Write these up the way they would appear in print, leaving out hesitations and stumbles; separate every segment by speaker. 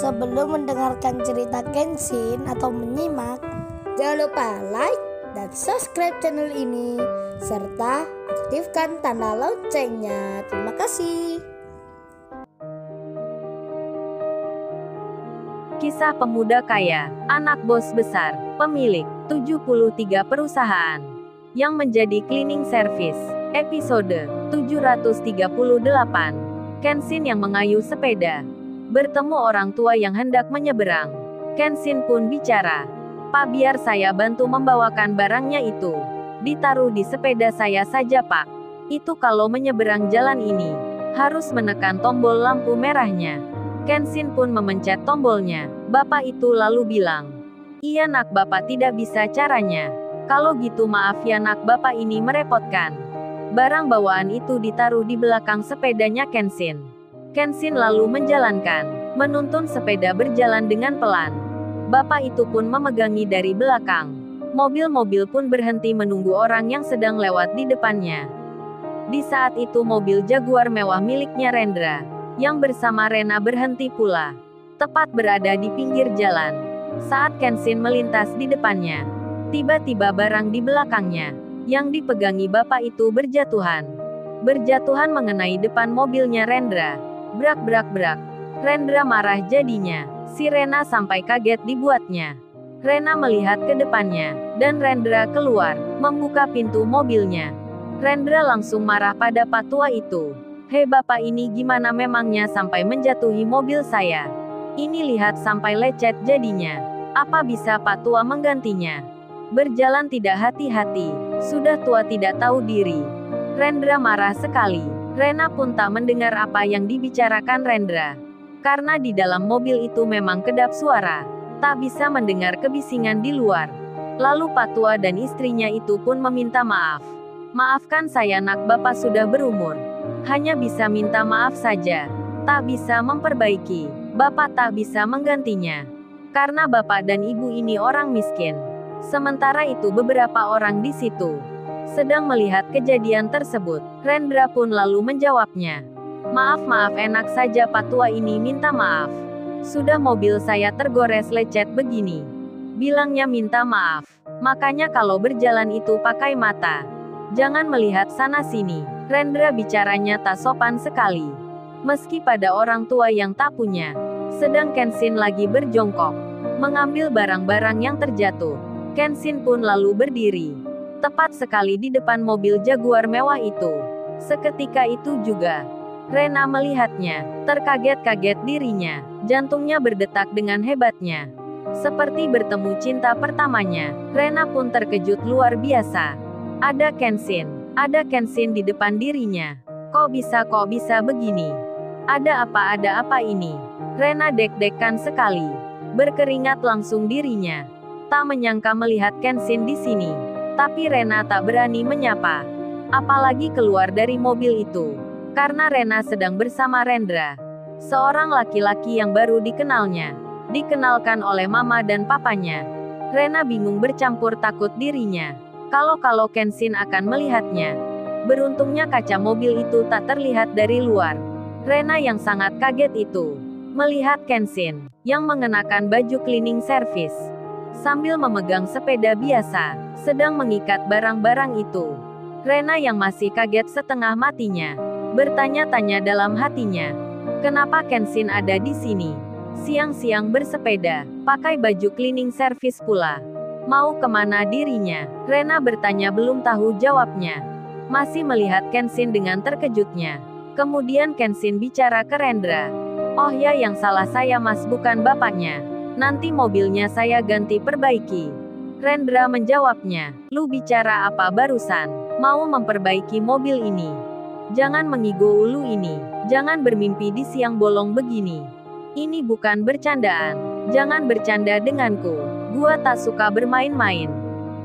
Speaker 1: Sebelum mendengarkan cerita Kenshin atau menyimak, jangan lupa like dan subscribe channel ini serta aktifkan tanda loncengnya. Terima kasih.
Speaker 2: Kisah pemuda kaya, anak bos besar, pemilik 73 perusahaan yang menjadi cleaning service. Episode 738. Kenshin yang mengayuh sepeda bertemu orang tua yang hendak menyeberang. Kenshin pun bicara, "Pak, biar saya bantu membawakan barangnya itu. Ditaruh di sepeda saya saja, Pak. Itu kalau menyeberang jalan ini harus menekan tombol lampu merahnya." Kenshin pun memencet tombolnya. Bapak itu lalu bilang, "Iya nak, Bapak tidak bisa caranya. Kalau gitu maaf ya nak, Bapak ini merepotkan." Barang bawaan itu ditaruh di belakang sepedanya Kenshin. Kenshin lalu menjalankan, menuntun sepeda berjalan dengan pelan. Bapak itu pun memegangi dari belakang. Mobil-mobil pun berhenti menunggu orang yang sedang lewat di depannya. Di saat itu mobil Jaguar mewah miliknya Rendra yang bersama Rena berhenti pula, tepat berada di pinggir jalan. Saat Kenshin melintas di depannya, tiba-tiba barang di belakangnya yang dipegangi bapak itu berjatuhan. Berjatuhan mengenai depan mobilnya Rendra. Brak brak brak. Rendra marah jadinya. Si Rena sampai kaget dibuatnya. Rena melihat ke depannya, dan Rendra keluar, membuka pintu mobilnya. Rendra langsung marah pada Pak Tua itu. "Hei bapak, ini gimana memangnya sampai menjatuhi mobil saya? Ini lihat sampai lecet jadinya. Apa bisa Pak Tua menggantinya? Berjalan tidak hati-hati, sudah tua tidak tahu diri." Rendra marah sekali. Rena pun tak mendengar apa yang dibicarakan Rendra. Karena di dalam mobil itu memang kedap suara, tak bisa mendengar kebisingan di luar. Lalu Pak Tua dan istrinya itu pun meminta maaf. "Maafkan saya nak, Bapak sudah berumur. Hanya bisa minta maaf saja. Tak bisa memperbaiki. Bapak tak bisa menggantinya. Karena Bapak dan Ibu ini orang miskin." Sementara itu beberapa orang di situ sedang melihat kejadian tersebut. Rendra pun lalu menjawabnya, "Maaf, enak saja Pak Tua ini minta maaf. Sudah mobil saya tergores lecet begini. Bilangnya minta maaf. Makanya kalau berjalan itu pakai mata. Jangan melihat sana sini." Rendra bicaranya tak sopan sekali. Meski pada orang tua yang tak punya. Sedang Kenshin lagi berjongkok, mengambil barang-barang yang terjatuh. Kenshin pun lalu berdiri, tepat sekali di depan mobil Jaguar mewah itu. Seketika itu juga, Rena melihatnya, terkaget-kaget dirinya. Jantungnya berdetak dengan hebatnya. Seperti bertemu cinta pertamanya. Rena pun terkejut luar biasa. Ada Kenshin di depan dirinya. Kok bisa begini? Ada apa ini? Rena deg-degan sekali. Berkeringat langsung dirinya. Tak menyangka melihat Kenshin di sini. Tapi Rena tak berani menyapa. Apalagi keluar dari mobil itu. Karena Rena sedang bersama Rendra. Seorang laki-laki yang baru dikenalnya. Dikenalkan oleh mama dan papanya. Rena bingung bercampur takut dirinya. Kalau Kenshin akan melihatnya. Beruntungnya kaca mobil itu tak terlihat dari luar. Rena yang sangat kaget itu melihat Kenshin yang mengenakan baju cleaning service sambil memegang sepeda biasa, sedang mengikat barang-barang itu. Rena yang masih kaget setengah matinya bertanya-tanya dalam hatinya, kenapa Kenshin ada di sini? Siang-siang bersepeda, pakai baju cleaning service pula. Mau kemana dirinya? Rena bertanya belum tahu jawabnya. Masih melihat Kenshin dengan terkejutnya. Kemudian Kenshin bicara ke Rendra. "Oh ya, yang salah saya mas, bukan bapaknya. Nanti mobilnya saya ganti perbaiki." Rendra menjawabnya, "Lu bicara apa barusan? Mau memperbaiki mobil ini? Jangan mengigo ulu ini. Jangan bermimpi di siang bolong begini. Ini bukan bercandaan. Jangan bercanda denganku. Gua tak suka bermain-main.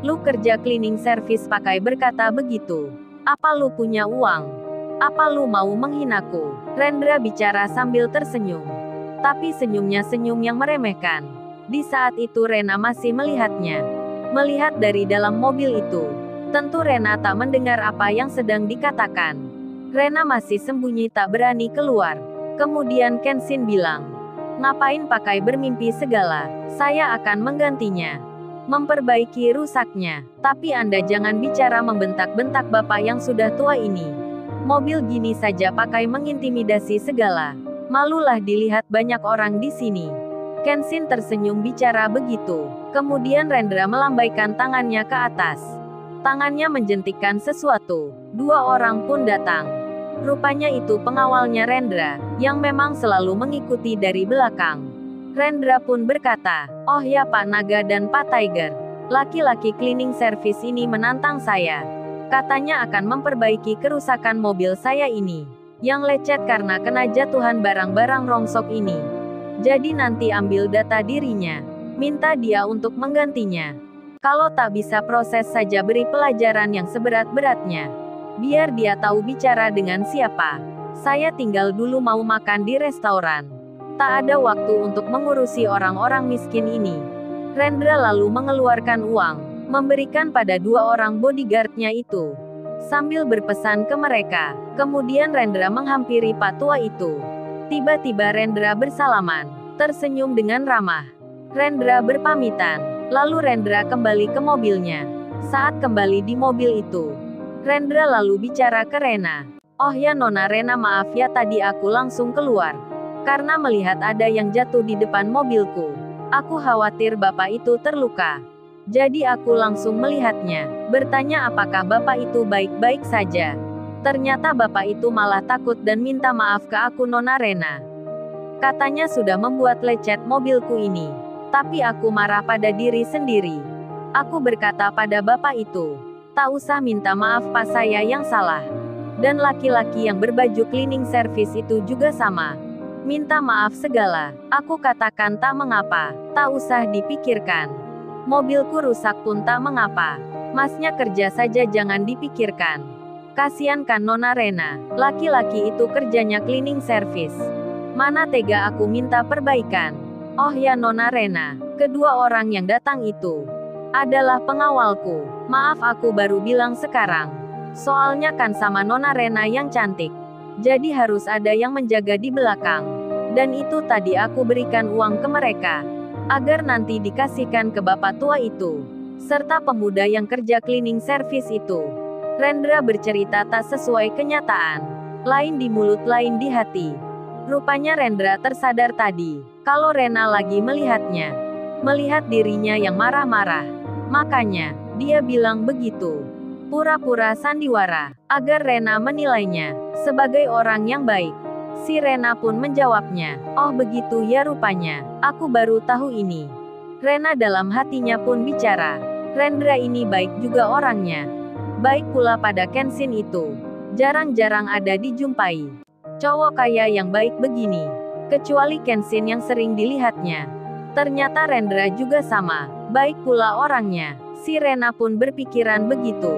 Speaker 2: Lu kerja cleaning service pakai berkata begitu. Apa lu punya uang? Apa lu mau menghinaku?" Rendra bicara sambil tersenyum. Tapi senyumnya senyum yang meremehkan. Di saat itu Rena masih melihatnya. Melihat dari dalam mobil itu. Tentu Rena tak mendengar apa yang sedang dikatakan. Rena masih sembunyi tak berani keluar. Kemudian Kenshin bilang, Ngapain pakai bermimpi segala? Saya akan menggantinya. Memperbaiki rusaknya. Tapi Anda jangan bicara membentak-bentak bapak yang sudah tua ini. Mobil gini saja pakai mengintimidasi segala. Malulah dilihat banyak orang di sini. Kenshin tersenyum bicara begitu. Kemudian Rendra melambaikan tangannya ke atas. Tangannya menjentikkan sesuatu. Dua orang pun datang. Rupanya itu pengawalnya Rendra, yang memang selalu mengikuti dari belakang. Rendra pun berkata, "Oh ya Pak Naga dan Pak Tiger, laki-laki cleaning service ini menantang saya. Katanya akan memperbaiki kerusakan mobil saya ini, yang lecet karena kena jatuhan barang-barang rongsok ini. Jadi nanti ambil data dirinya, minta dia untuk menggantinya. Kalau tak bisa proses saja beri pelajaran yang seberat-beratnya. Biar dia tahu bicara dengan siapa. Saya tinggal dulu mau makan di restoran. Tak ada waktu untuk mengurusi orang-orang miskin ini." Rendra lalu mengeluarkan uang, memberikan pada dua orang bodyguardnya itu, sambil berpesan ke mereka. Kemudian Rendra menghampiri Pak Tua itu. Tiba-tiba Rendra bersalaman, tersenyum dengan ramah. Rendra berpamitan, lalu Rendra kembali ke mobilnya. Saat kembali di mobil itu, Rendra lalu bicara ke Rena. "Oh ya Nona Rena, maaf ya tadi aku langsung keluar. Karena melihat ada yang jatuh di depan mobilku. Aku khawatir bapak itu terluka. Jadi aku langsung melihatnya, bertanya apakah bapak itu baik-baik saja. Ternyata bapak itu malah takut dan minta maaf ke aku Nona Rena. Katanya sudah membuat lecet mobilku ini. Tapi aku marah pada diri sendiri. Aku berkata pada bapak itu, tak usah minta maaf Pak, saya yang salah. Dan laki-laki yang berbaju cleaning service itu juga sama. Minta maaf segala. Aku katakan tak mengapa, tak usah dipikirkan. Mobilku rusak pun tak mengapa. Masnya kerja saja jangan dipikirkan. Kasian kan Nona Rena, laki-laki itu kerjanya cleaning service. Mana tega aku minta perbaikan. Oh ya Nona Rena, kedua orang yang datang itu adalah pengawalku. Maaf aku baru bilang sekarang. Soalnya kan sama Nona Rena yang cantik. Jadi harus ada yang menjaga di belakang. Dan itu tadi aku berikan uang ke mereka. Agar nanti dikasihkan ke bapak tua itu. Serta pemuda yang kerja cleaning service itu." Rendra bercerita tak sesuai kenyataan. Lain di mulut lain di hati. Rupanya Rendra tersadar tadi, kalau Rena lagi melihatnya. Melihat dirinya yang marah-marah. Makanya, dia bilang begitu. Pura-pura sandiwara, agar Rena menilainya sebagai orang yang baik. Si Rena pun menjawabnya, "Oh begitu ya rupanya, aku baru tahu ini." Rena dalam hatinya pun bicara, Rendra ini baik juga orangnya. Baik pula pada Kenshin itu. Jarang-jarang ada dijumpai cowok kaya yang baik begini. Kecuali Kenshin yang sering dilihatnya. Ternyata Rendra juga sama, baik pula orangnya. Si Rena pun berpikiran begitu.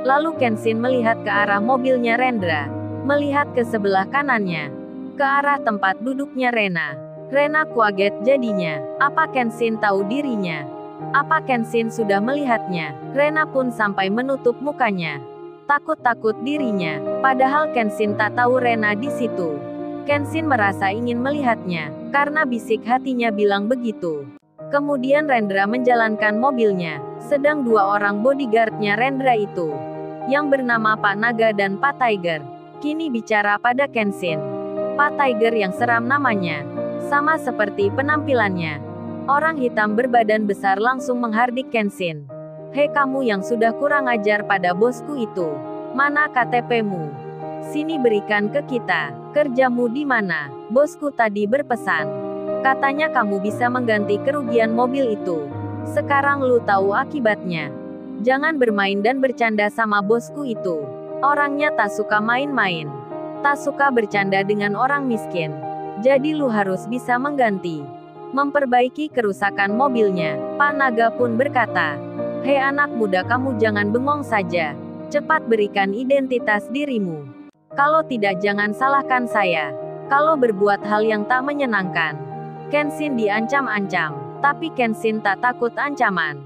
Speaker 2: Lalu Kenshin melihat ke arah mobilnya Rendra. Melihat ke sebelah kanannya. Ke arah tempat duduknya Rena. Rena kaget jadinya. Apa Kenshin tahu dirinya? Apa Kenshin sudah melihatnya? Rena pun sampai menutup mukanya. Takut-takut dirinya. Padahal Kenshin tak tahu Rena di situ. Kenshin merasa ingin melihatnya, karena bisik hatinya bilang begitu. Kemudian Rendra menjalankan mobilnya. Sedang dua orang bodyguardnya Rendra itu, yang bernama Pak Naga dan Pak Tiger, kini bicara pada Kenshin. Pak Tiger yang seram namanya. Sama seperti penampilannya. Orang hitam berbadan besar langsung menghardik Kenshin. "Hei kamu yang sudah kurang ajar pada bosku itu. Mana KTP-mu? Sini berikan ke kita. Kerjamu di mana?" Bosku tadi berpesan. Katanya kamu bisa mengganti kerugian mobil itu. Sekarang lu tahu akibatnya. Jangan bermain dan bercanda sama bosku itu. Orangnya tak suka main-main. Tak suka bercanda dengan orang miskin. Jadi lu harus bisa mengganti. Memperbaiki kerusakan mobilnya. Pak Naga pun berkata, "Hei anak muda, kamu jangan bengong saja. Cepat berikan identitas dirimu. Kalau tidak jangan salahkan saya. Kalau berbuat hal yang tak menyenangkan." Kenshin diancam-ancam. Tapi Kenshin tak takut ancaman.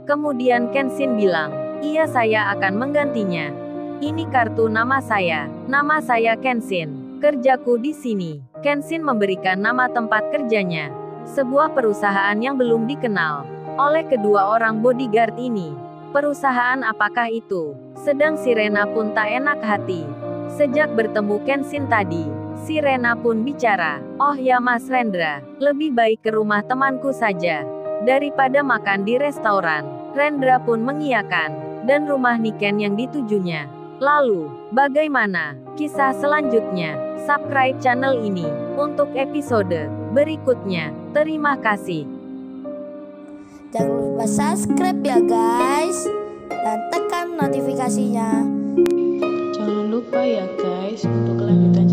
Speaker 2: Kemudian Kenshin bilang, "Iya saya akan menggantinya. Ini kartu nama saya. Nama saya Kenshin. Kerjaku di sini. Kenshin memberikan nama tempat kerjanya, sebuah perusahaan yang belum dikenal oleh kedua orang bodyguard ini. Perusahaan apakah itu? Sedang Sirena pun tak enak hati. Sejak bertemu Kenshin tadi, Sirena pun bicara, "Oh ya Mas Rendra, lebih baik ke rumah temanku saja daripada makan di restoran." Rendra pun mengiyakan, dan rumah Niken yang ditujunya. Lalu, bagaimana kisah selanjutnya? Subscribe channel ini untuk episode berikutnya. Terima kasih.
Speaker 1: Jangan lupa subscribe ya guys, dan tekan notifikasinya.
Speaker 3: Jangan lupa ya guys untuk kelanjutan